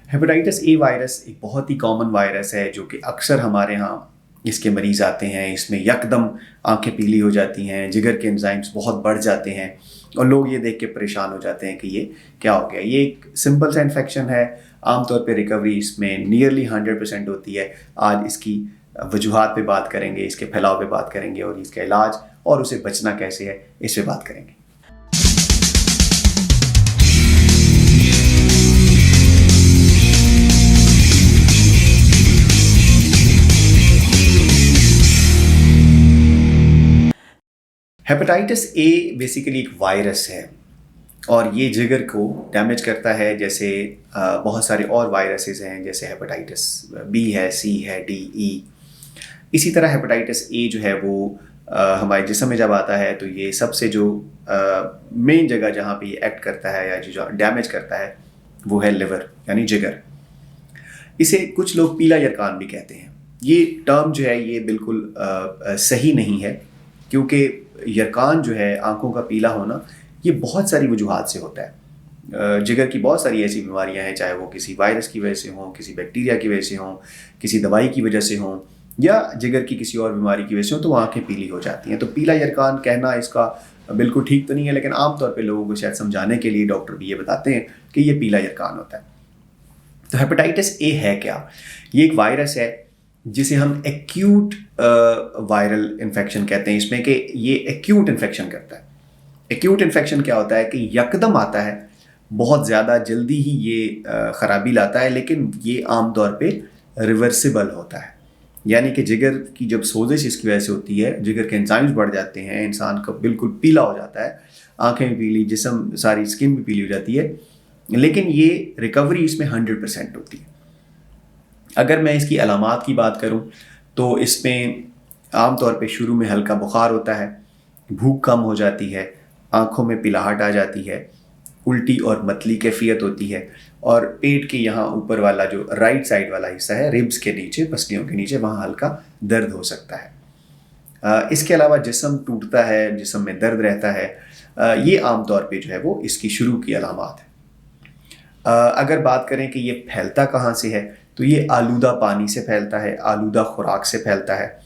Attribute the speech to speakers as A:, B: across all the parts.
A: Hepatitis A virus एक बहुत ही common virus है जो कि अक्सर हमारे यहाँ इसके मरीज़ आते हैं। इसमें यकदम आंखें पीली हो जाती हैं, जिगर के एंजाइम्स बहुत बढ़ जाते हैं और लोग ये देख के परेशान हो जाते हैं कि ये क्या हो गया। ये एक सिंपल सा इन्फेक्शन है, आमतौर पे रिकवरी इसमें नियरली 100% होती है। आज इसकी वजूहात पे बात करेंगे, इसके फैलाव पे बात करेंगे और इसका इलाज और उसे बचना कैसे है इस पे बात करेंगे। हेपेटाइटिस ए बेसिकली एक वायरस है और ये जिगर को डैमेज करता है। जैसे बहुत सारे और वायरसेस हैं, जैसे हेपेटाइटिस बी है, सी है, डी, ई। इसी तरह हेपेटाइटिस ए जो है वो हमारे जिस्म में जब आता है तो ये सबसे जो मेन जगह जहाँ पे ये एक्ट करता है या जो डैमेज करता है वो है लिवर यानी जिगर। इसे कुछ लोग पीला यरकान भी कहते हैं। ये टर्म जो है ये बिल्कुल सही नहीं है, क्योंकि यरकान जो है, आंखों का पीला होना, ये बहुत सारी वजूहात से होता है। जिगर की बहुत सारी ऐसी बीमारियां हैं, चाहे वो किसी वायरस की वजह से हों, किसी बैक्टीरिया की वजह से हों, किसी दवाई की वजह से हों या जिगर की किसी और बीमारी की वजह से हों, तो आंखें पीली हो जाती हैं। तो पीला यरकान कहना इसका बिल्कुल ठीक तो नहीं है, लेकिन आमतौर पर लोगों को शायद समझाने के लिए डॉक्टर भी ये बताते हैं कि ये पीला यरकान होता है। तो हेपेटाइटिस ए है क्या? ये एक वायरस है जिसे हम एक्यूट वायरल इन्फेक्शन कहते हैं। इसमें कि ये एक्यूट इन्फेक्शन करता है। एक्यूट इन्फेक्शन क्या होता है कि यकदम आता है, बहुत ज़्यादा जल्दी ही ये ख़राबी लाता है, लेकिन ये आमतौर पे रिवर्सिबल होता है। यानी कि जिगर की जब सोजिश इसकी वजह से होती है, जिगर के एंजाइम्स बढ़ जाते हैं, इंसान का बिल्कुल पीला हो जाता है, आँखें भी पीली, जिस्म सारी स्किन भी पीली हो जाती है, लेकिन ये रिकवरी इसमें 100% होती है। अगर मैं इसकी अलामात की बात करूं तो इसमें आमतौर पे शुरू में हल्का बुखार होता है, भूख कम हो जाती है, आँखों में पिलाहट आ जाती है, उल्टी और मतली कैफियत होती है और पेट के यहाँ ऊपर वाला जो राइट साइड वाला हिस्सा है, रिब्स के नीचे, पसलियों के नीचे, वहाँ हल्का दर्द हो सकता है। इसके अलावा जिस्म टूटता है, जिस्म में दर्द रहता है। ये आमतौर पे जो है वो इसकी शुरू की अलामात है। अगर बात करें कि ये फैलता कहाँ से है, तो ये आलूदा पानी से फैलता है, आलूदा खुराक से फैलता है।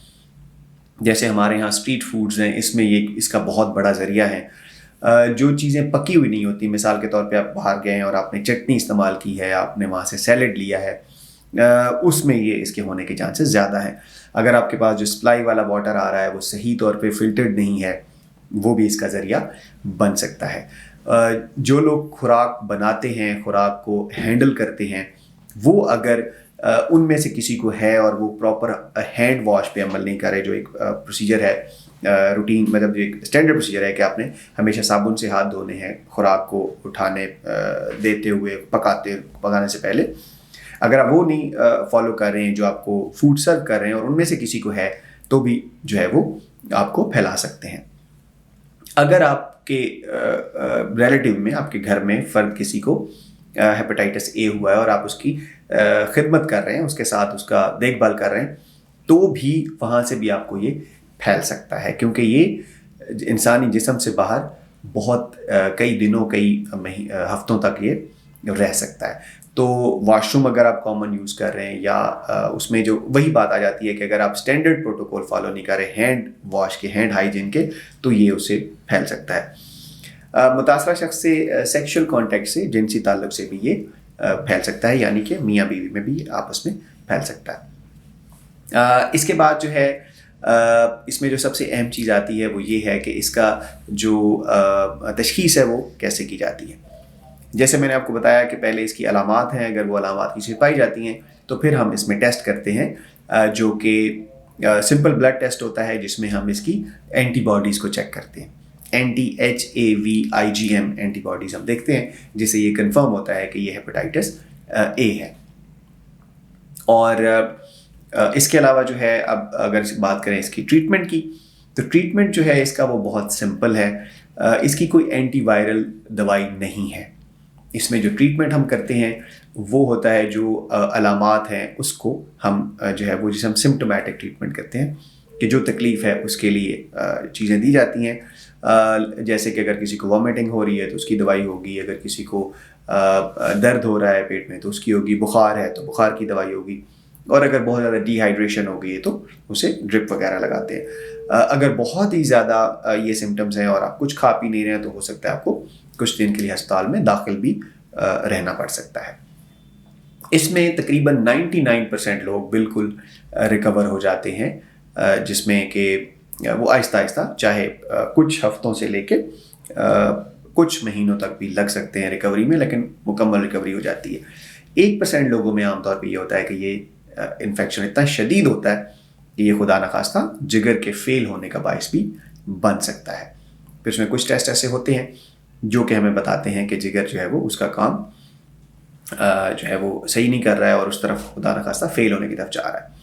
A: जैसे हमारे यहाँ स्ट्रीट फूड्स हैं, इसमें ये इसका बहुत बड़ा ज़रिया है। जो चीज़ें पकी हुई नहीं होती, मिसाल के तौर पे आप बाहर गए हैं और आपने चटनी इस्तेमाल की है, आपने वहाँ से सैलड लिया है, उसमें ये इसके होने के चांसेस ज़्यादा हैं। अगर आपके पास जो सप्लाई वाला वाटर आ रहा है वो सही तौर पे फिल्टर्ड नहीं है, वो भी इसका ज़रिया बन सकता है। जो लोग खुराक बनाते हैं, खुराक को हैंडल करते हैं, वो अगर उनमें से किसी को है और वो प्रॉपर हैंड वॉश पे अमल नहीं करे, जो एक प्रोसीजर है, रूटीन, मतलब जो एक स्टैंडर्ड प्रोसीजर है कि आपने हमेशा साबुन से हाथ धोने हैं खुराक को उठाने, देते हुए, पकाने से पहले, अगर आप वो नहीं फॉलो कर रहे हैं, जो आपको फूड सर्व कर रहे हैं और उनमें से किसी को है, तो भी जो है वो आपको फैला सकते हैं। अगर आपके रिलेटिव में, आपके घर में फ़र्द किसी को हेपेटाइटिस ए हुआ है और आप उसकी खिदमत कर रहे हैं, उसके साथ उसका देखभाल कर रहे हैं, तो भी वहाँ से भी आपको ये फैल सकता है, क्योंकि ये इंसानी जिस्म से बाहर बहुत कई दिनों, कई हफ्तों तक ये रह सकता है। तो वॉशरूम अगर आप कॉमन यूज़ कर रहे हैं या उसमें जो वही बात आ जाती है कि अगर आप स्टैंडर्ड प्रोटोकॉल फॉलो नहीं कर रहे हैंड वॉश के, हैंड हाइजीन के, तो ये उससे फैल सकता है। मुतासरा शख्स से सेक्शुअल कॉन्टैक्ट से, जिनसी ताल्लुक से भी ये फैल सकता है, यानी कि मियाँ बीवी में भी आपस में फैल सकता है। इसके बाद जो है इसमें जो सबसे अहम चीज़ आती है वो ये है कि इसका जो तशख़ीस है वो कैसे की जाती है। जैसे मैंने आपको बताया कि पहले इसकी अलामात हैं, अगर वो अलामात किसी पाई जाती हैं तो फिर हम इसमें टेस्ट करते हैं, जो कि सिंपल ब्लड टेस्ट होता है, जिसमें हम इसकी एंटीबॉडीज़ को चेक करते हैं। anti-HAV-IgM एंटीबॉडीज़ हम देखते हैं, जिससे ये कंफर्म होता है कि ये हेपेटाइटिस ए है। और इसके अलावा जो है, अब अगर बात करें इसकी ट्रीटमेंट की, तो ट्रीटमेंट जो है इसका वो बहुत सिंपल है। इसकी कोई एंटीवायरल दवाई नहीं है। इसमें जो ट्रीटमेंट हम करते हैं वो होता है, जो अलामात हैं उसको हम जो है वो जिसे हम सिम्प्टोमेटिक ट्रीटमेंट करते हैं, कि जो तकलीफ़ है उसके लिए चीज़ें दी जाती हैं। जैसे कि अगर किसी को वॉमिटिंग हो रही है तो उसकी दवाई होगी, अगर किसी को درد ہو رہا ہے پیٹ میں تو اس کی ہوگی، بخار ہے تو بخار کی دوائی ہوگی، اور اگر بہت زیادہ ڈی ہائیڈریشن ہو گئی ہے تو اسے ڈرپ وغیرہ لگاتے ہیں. اگر بہت ہی زیادہ یہ سمٹمز ہیں اور آپ کچھ کھا پی نہیں رہے ہیں تو ہو سکتا ہے آپ کو کچھ دن کے لیے ہسپتال میں داخل بھی رہنا پڑ سکتا ہے. اس میں تقریباً 99% لوگ بالکل ریکور ہو جاتے ہیں، جس میں کہ وہ آہستہ آہستہ چاہے کچھ ہفتوں سے لے کے کچھ مہینوں تک بھی لگ سکتے ہیں ریکوری میں، لیکن مکمل ریکوری ہو جاتی ہے. 1% لوگوں میں عام طور پہ یہ ہوتا ہے کہ یہ انفیکشن اتنا شدید ہوتا ہے کہ یہ خدا نخواستہ جگر کے فیل ہونے کا باعث بھی بن سکتا ہے. پھر اس میں کچھ ٹیسٹ ایسے ہوتے ہیں جو کہ ہمیں بتاتے ہیں کہ جگر جو ہے وہ اس کا کام جو ہے وہ صحیح نہیں کر رہا ہے اور اس طرف خدا نخواستہ فیل ہونے کی طرف جا رہا ہے.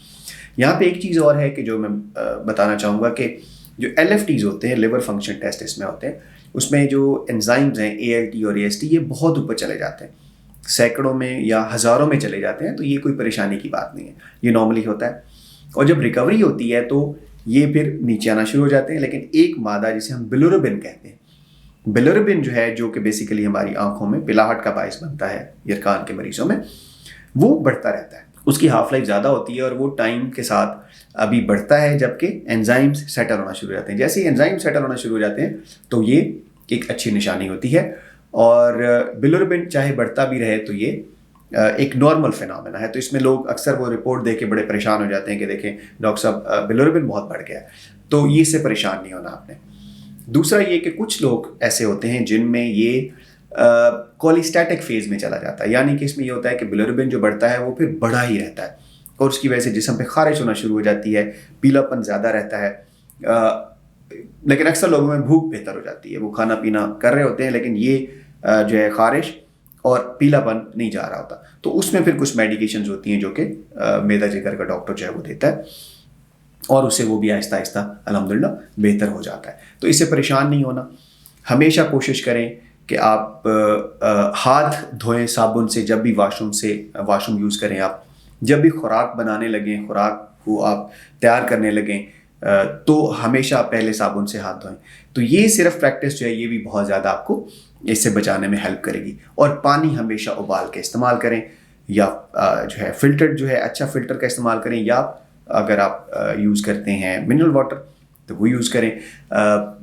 A: یہاں پہ ایک چیز اور ہے کہ جو میں بتانا چاہوں گا کہ جو LFTs ہوتے ہیں، لیور فنکشن ٹیسٹ اس میں ہوتے ہیں، اس میں جو انزائمز ہیں ALT اور AST یہ بہت اوپر چلے جاتے ہیں، سینکڑوں میں یا ہزاروں میں چلے جاتے ہیں. تو یہ کوئی پریشانی کی بات نہیں ہے، یہ نارملی ہوتا ہے. اور جب ریکوری ہوتی ہے تو یہ پھر نیچے آنا شروع ہو جاتے ہیں. لیکن ایک مادہ جسے ہم بلیروبن کہتے ہیں، بلیروبن جو ہے جو کہ بیسیکلی ہماری آنکھوں میں پلاہٹ کا باعث بنتا ہے یرکان کے مریضوں میں، وہ بڑھتا رہتا ہے. اس کی ہاف لائف زیادہ ہوتی ہے اور وہ ٹائم کے ساتھ ابھی بڑھتا ہے، جبکہ انزائمز سیٹل ہونا شروع ہو جاتے ہیں. جیسے ہی انزائم سیٹل ہونا شروع ہو جاتے ہیں تو یہ ایک اچھی نشانی ہوتی ہے. اور بلیروبن چاہے بڑھتا بھی رہے تو یہ ایک نارمل فینومینا ہے. تو اس میں لوگ اکثر وہ رپورٹ دے کے بڑے پریشان ہو جاتے ہیں کہ دیکھیں ڈاکٹر صاحب بلیروبن بہت بڑھ گیا ہے. تو یہ اس سے پریشان نہیں ہونا آپ نے. دوسرا یہ کہ کچھ لوگ ایسے ہوتے ہیں جن میں یہ کولیسٹیٹک فیز میں چلا جاتا ہے، یعنی کہ اس میں یہ ہوتا ہے کہ بلیروبن جو بڑھتا ہے وہ پھر بڑھا ہی رہتا ہے اور اس کی وجہ سے جسم پہ خارش ہونا شروع ہو جاتی ہے، پیلا پن زیادہ رہتا ہے. لیکن اکثر لوگوں میں بھوک بہتر ہو جاتی ہے، وہ کھانا پینا کر رہے ہوتے ہیں لیکن یہ جو ہے خارش اور پیلا پن نہیں جا رہا ہوتا. تو اس میں پھر کچھ میڈیکیشنز ہوتی ہیں جو کہ معدہ جگر کا ڈاکٹر جو ہے وہ دیتا ہے اور اسے وہ بھی آہستہ آہستہ الحمدللہ بہتر ہو جاتا ہے. تو اس سے پریشان نہیں ہونا. ہمیشہ کوشش کریں کہ آپ ہاتھ دھوئیں صابن سے جب بھی واش روم یوز کریں. آپ جب بھی خوراک بنانے لگیں، خوراک کو آپ تیار کرنے لگیں تو ہمیشہ پہلے صابن سے ہاتھ دھوئیں. تو یہ صرف پریکٹس جو ہے یہ بھی بہت زیادہ آپ کو اس سے بچانے میں ہیلپ کرے گی. اور پانی ہمیشہ ابال کے استعمال کریں، یا جو ہے فلٹر جو ہے اچھا فلٹر کا استعمال کریں، یا اگر آپ یوز کرتے ہیں منرل واٹر تو وہ یوز کریں.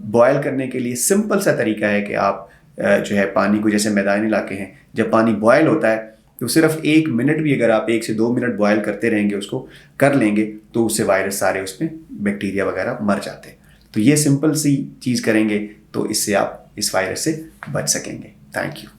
A: بوائل کرنے کے لیے سمپل سا طریقہ ہے کہ آپ جو ہے پانی کو، جیسے میدانی علاقے ہیں جب پانی بوائل ہوتا ہے تو صرف 1 منٹ بھی اگر آپ 1 سے 2 منٹ بوائل کرتے رہیں گے، اس کو کر لیں گے تو اس سے وائرس سارے اس میں بیکٹیریا وغیرہ مر جاتے ہیں. تو یہ سمپل سی چیز کریں گے تو اس سے آپ اس وائرس سے بچ سکیں گے. Thank you.